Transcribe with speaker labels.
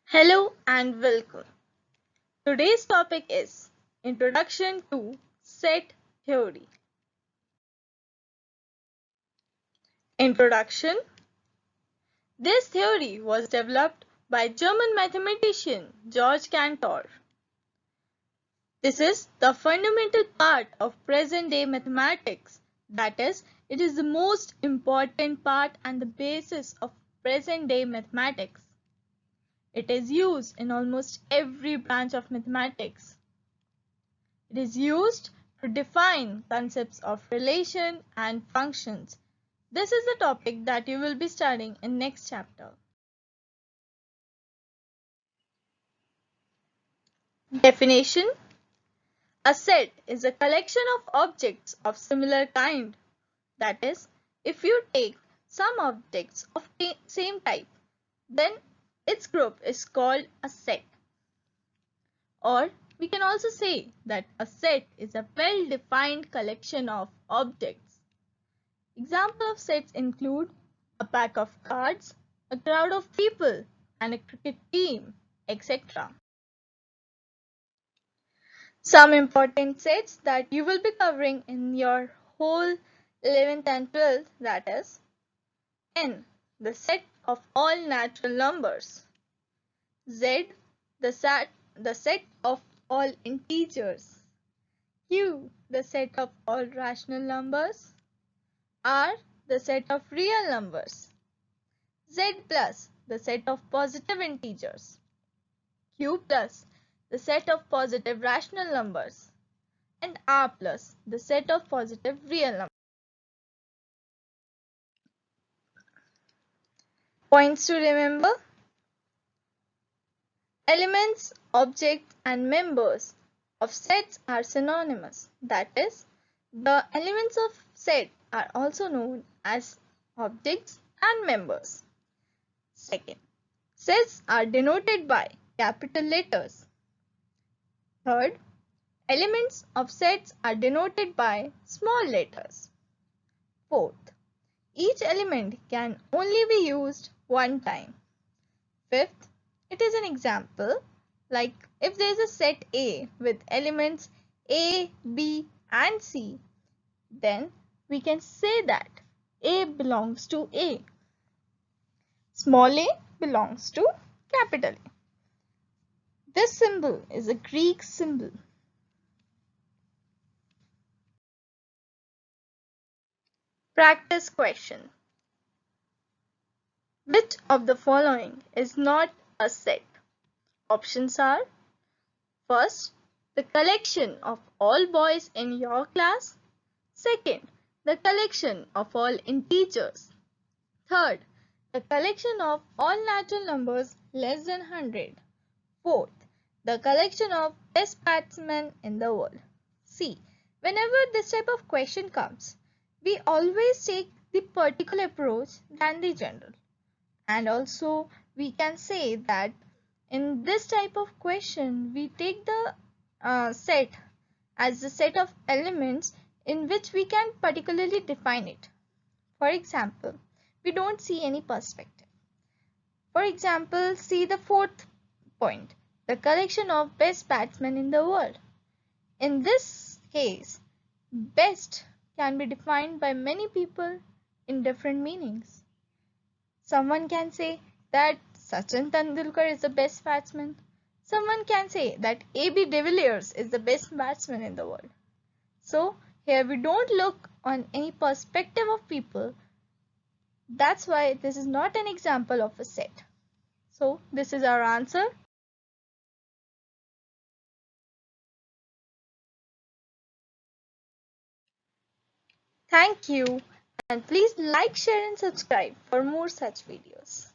Speaker 1: Hello and welcome. Today's topic is Introduction to Set Theory. Introduction. This theory was developed by German mathematician Georg Cantor. This is the fundamental part of present-day mathematics. That is, it is the most important part and the basis of present-day mathematics. It is used in almost every branch of mathematics. It is used to define concepts of relation and functions. This is the topic that you will be studying in next chapter. Definition. A set is a collection of objects of similar kind. That is, if you take some objects of same type, then its group is called a set. Or we can also say that a set is a well-defined collection of objects. Examples of sets include a pack of cards, a crowd of people, and a cricket team, etc. Some important sets that you will be covering in your whole 11th and 12th, that is N, the set of all natural numbers. Z, the set of all integers. Q, the set of all rational numbers. R, the set of real numbers. Z plus, the set of positive integers. Q plus, the set of positive rational numbers. And R plus, the set of positive real numbers. Points to remember. Elements, objects and members of sets are synonymous. That is, the elements of set are also known as objects and members. Second, sets are denoted by capital letters. Third, elements of sets are denoted by small letters. Fourth, each element can only be used one time. Fifth, it is an example like if there is a set A with elements A, B and C, then we can say that A belongs to A. Small a belongs to capital A. This symbol is a Greek symbol. Practice question. Which of the following is not a set? Options are: first, the collection of all boys in your class. Second, the collection of all integers. Third, the collection of all natural numbers less than 100. Fourth, the collection of best batsmen in the world. See, whenever this type of question comes, we always take the particular approach than the general. And also, we can say that in this type of question, we take the set as the set of elements in which we can particularly define it. For example, we don't see any perspective. For example, see the fourth point, the collection of best batsmen in the world. In this case, best can be defined by many people in different meanings. Someone can say that Sachin Tendulkar is the best batsman. Someone can say that AB de Villiers is the best batsman in the world. So here we don't look on any perspective of people. That's why this is not an example of a set. So this is our answer. Thank you, and please like, share and subscribe for more such videos.